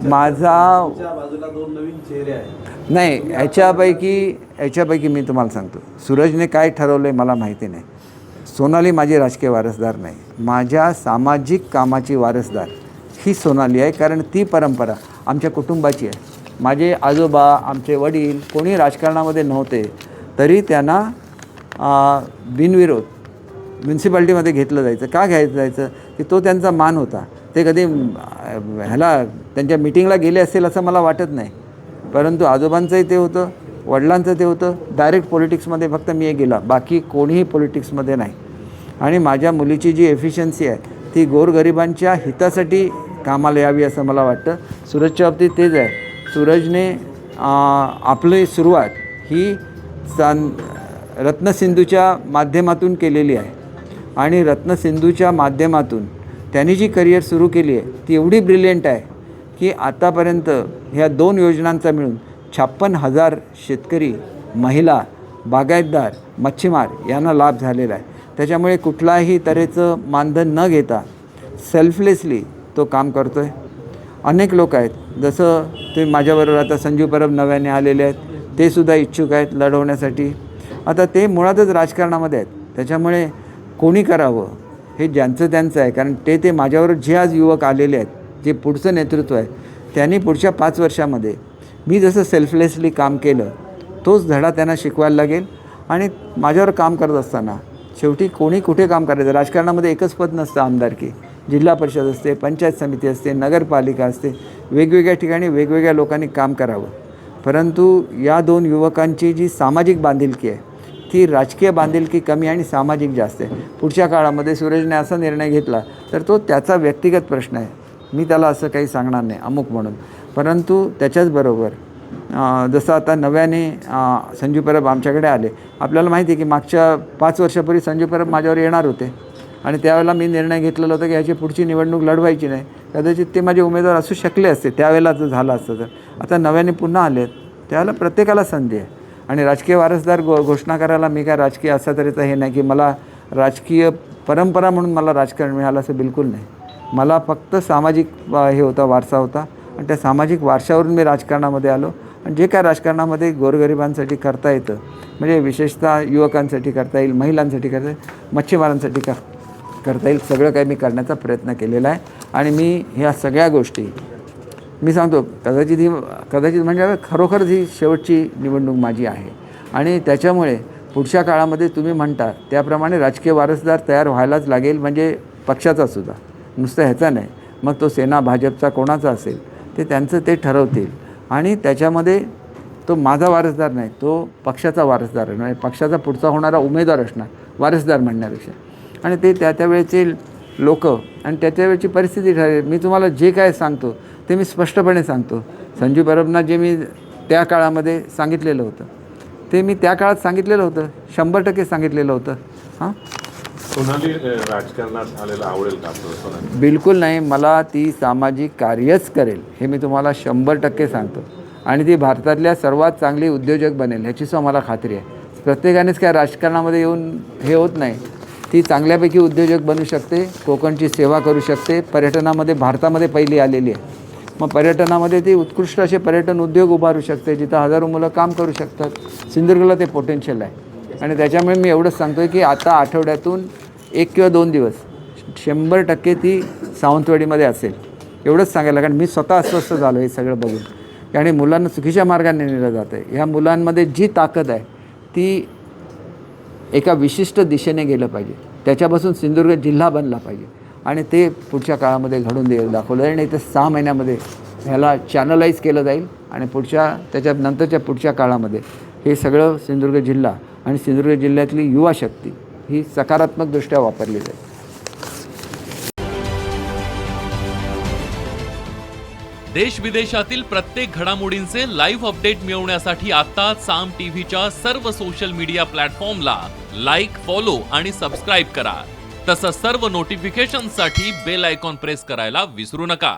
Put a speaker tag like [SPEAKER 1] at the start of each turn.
[SPEAKER 1] माझा
[SPEAKER 2] बाजूला दोन नवीन चेहरे आहेत.
[SPEAKER 1] नाही, याच्यापैकी मी तुम्हाला सांगतो, सूरजने काय ठरवलं आहे मला माहिती नाही. सोनाली माझी राजकीय वारसदार नाही, माझ्या सामाजिक कामाची वारसदार ही सोनाली आहे. कारण ती परंपरा आमच्या कुटुंबाची आहे. माझे आजोबा, आमचे वडील कोणी राजकारणामध्ये नव्हते, तरी त्यांना बिनविरोध म्युन्सिपाल्टीमध्ये घेतलं जायचं. का घ्यायचं जायचं की तो त्यांचा मान होता. ते कधी त्यांच्या मिटिंगला गेले असेल असं मला वाटत नाही, परंतु आजोबांचंही ते होतं, वडिलांचं ते होतं. डायरेक्ट पॉलिटिक्समध्ये फक्त मी गेला, बाकी कोणीही पॉलिटिक्समध्ये नाही. आणि माझ्या मुलीची जी एफिशियन्सी आहे ती गोरगरिबांच्या हितासाठी कामाला यावी असं मला वाटतं. सूरजच्या बाबतीत तेच आहे. सूरजने आपली सुरुवात ही रत्नसिंधूच्या माध्यमातून केलेली आहे आणि रत्नसिंधूच्या माध्यमातून त्यांनी जी करिअर सुरू केली आहे ती एवढी ब्रिलियंट आहे की आतापर्यंत ह्या 2 योजनांचा मिळून 56,000 शेतकरी, महिला, बागायतदार, मच्छीमार यांना लाभ झालेला आहे. त्याच्यामुळे कुठलाही तऱ्हेचं मानधन न घेता सेल्फलेसली तो काम करतो आहे. अनेक लोक आहेत, जसं ते माझ्याबरोबर आता संजीव परब नव्याने आलेले आहेत, ते सुद्धा इच्छुक आहेत लढवण्यासाठी. आता ते मुळातच राजकारणामध्ये आहेत, त्याच्यामुळे कोणी करावं हे ज्यांचं त्यांचं आहे. कारण ते माझ्यावर जे आज युवक आलेले आहेत, जे पुढचं नेतृत्व आहे, त्यांनी पुढच्या 5 वर्षामध्ये मी जसं सेल्फलेसली काम केलं तोच धडा त्यांना शिकवायला लागेल. आणि माझ्यावर काम करत असताना शेवटी कोणी कुठे काम करायचं, राजकारणामध्ये एकच पद नसतं. आमदारकी, जिल्हा परिषद असते, पंचायत समिती असते, नगरपालिका असते, वेगवेगळ्या ठिकाणी वेगवेगळ्या लोकांनी काम करावं. परंतु या 2 युवकांची जी सामाजिक बांधिलकी आहे ती राजकीय बांधिलकी कमी आणि सामाजिक जास्त आहे. पुढच्या काळामध्ये सूरजने असा निर्णय घेतला तर तो त्याचा व्यक्तिगत प्रश्न आहे, मी त्याला असं काही सांगणार नाही अमुक म्हणून. परंतु त्याच्याचबरोबर जसं आता नव्याने संजीव परब आमच्याकडे आले, आपल्याला माहिती आहे की मागच्या 5 वर्षापूर्वी संजीव परब माझ्यावर येणार होते आणि त्यावेळेला मी निर्णय घेतलेला होता की ह्याची पुढची निवडणूक लढवायची नाही. कदाचित ते माझे उमेदवार असू शकले असते त्यावेळेला, जर झालं असतं तर. आता नव्याने पुन्हा आले आहेत, त्यावेळेला प्रत्येकाला संधी आहे. आणि राजकीय वारसदार घोषणा करायला मी काय राजकीय असा तऱ्हेचा हे नाही की मला राजकीय परंपरा म्हणून मला राजकारण मिळालं, असं बिलकुल नाही. मला फक्त सामाजिक हे होता, वारसा होता आणि त्या सामाजिक वारशावरून मी राजकारणामध्ये आलो. आणि जे काय राजकारणामध्ये गोरगरिबांसाठी करता येतं, म्हणजे विशेषतः युवकांसाठी करता येईल, महिलांसाठी करता येईल, मच्छीमारांसाठी करता येईल, सगळं काही मी करण्याचा प्रयत्न केलेला आहे. आणि मी ह्या सगळ्या गोष्टी मी सांगतो, कदाचित म्हणजे खरोखरच ही शेवटची निवडणूक माझी आहे. आणि त्याच्यामुळे पुढच्या काळामध्ये तुम्ही म्हणता त्याप्रमाणे राजकीय वारसदार तयार व्हायलाच लागेल, म्हणजे पक्षाचा सुद्धा, नुसतं ह्याचा नाही. मग तो सेना भाजपचा कोणाचा असेल ते त्यांचं ते ठरवतील. आणि त्याच्यामध्ये तो माझा वारसदार नाही, तो पक्षाचा वारसदार आहे, म्हणजे पक्षाचा पुढचा होणारा उमेदवार असणार वारसदार म्हणण्यापेक्षा. आणि ते त्या वेळेचे लोक आणि त्याच्या वेळची परिस्थिती ठरेल. मी तुम्हाला जे काय सांगतो ते मी स्पष्टपणे सांगतो. संजीव परबना जे मी त्या काळामध्ये सांगितलेलं होतं ते मी त्या काळात सांगितलेलं होतं, 100% सांगितलेलं होतं. हां,
[SPEAKER 3] सोनाली राजकारणात आलेला आवडेल का सोनाली?
[SPEAKER 1] बिलकुल नाही. मला ती सामाजिक कार्यच करेल हे मी तुम्हाला 100% सांगतो. आणि ती भारतातल्या सर्वात चांगली उद्योजक बनेल ह्याची सुद्धा मला खात्री आहे. प्रत्येकानेच काय राजकारणामध्ये येऊन हे होत नाही. ती चांगल्यापैकी उद्योजक बनू शकते, कोकणची सेवा करू शकते, पर्यटनामध्ये भारतामध्ये पहिली आलेली आहे. मग पर्यटनामध्ये ती उत्कृष्ट असे पर्यटन उद्योग उभारू शकते जिथं हजारो मुलं काम करू शकतात. सिंधुदुर्गला ते पोटेन्शियल आहे. आणि त्याच्यामुळे मी एवढंच सांगतो आहे की आता आठवड्यातून 1 किंवा 2 दिवस 100% ती सावंतवाडीमध्ये असेल, एवढंच सांगायला. कारण मी स्वतः अस्वस्थ झालो हे सगळं बघून. आणि मुलांना चुकीच्या मार्गाने नेलं जातं आहे. ह्या मुलांमध्ये जी ताकद आहे ती एका विशिष्ट दिशेने गेलं पाहिजे, त्याच्यापासून सिंधुदुर्ग जिल्हा बनला पाहिजे. आणि ते पुढच्या काळामध्ये घडून दाखवलं जाईल. नाही तर 6 महिन्यामध्ये ह्याला चॅनलाइज केलं जाईल आणि त्याच्यानंतरच्या पुढच्या काळामध्ये हे सगळं सिंधुदुर्ग जिल्हा आणि सिंधुदुर्ग जिल्ह्यातली युवा शक्ती ही सकारात्मकदृष्ट्या वापरली जाईल.
[SPEAKER 4] देश विदेशातील प्रत्येक घडामोडींचे लाईव्ह अपडेट मिळवण्यासाठी आता साम टीव्हीच्या सर्व सोशल मीडिया प्लॅटफॉर्मला लाईक, फॉलो आणि सबस्क्राईब करा. तसंच सर्व नोटिफिकेशनसाठी बेल आयकॉन प्रेस करायला विसरू नका.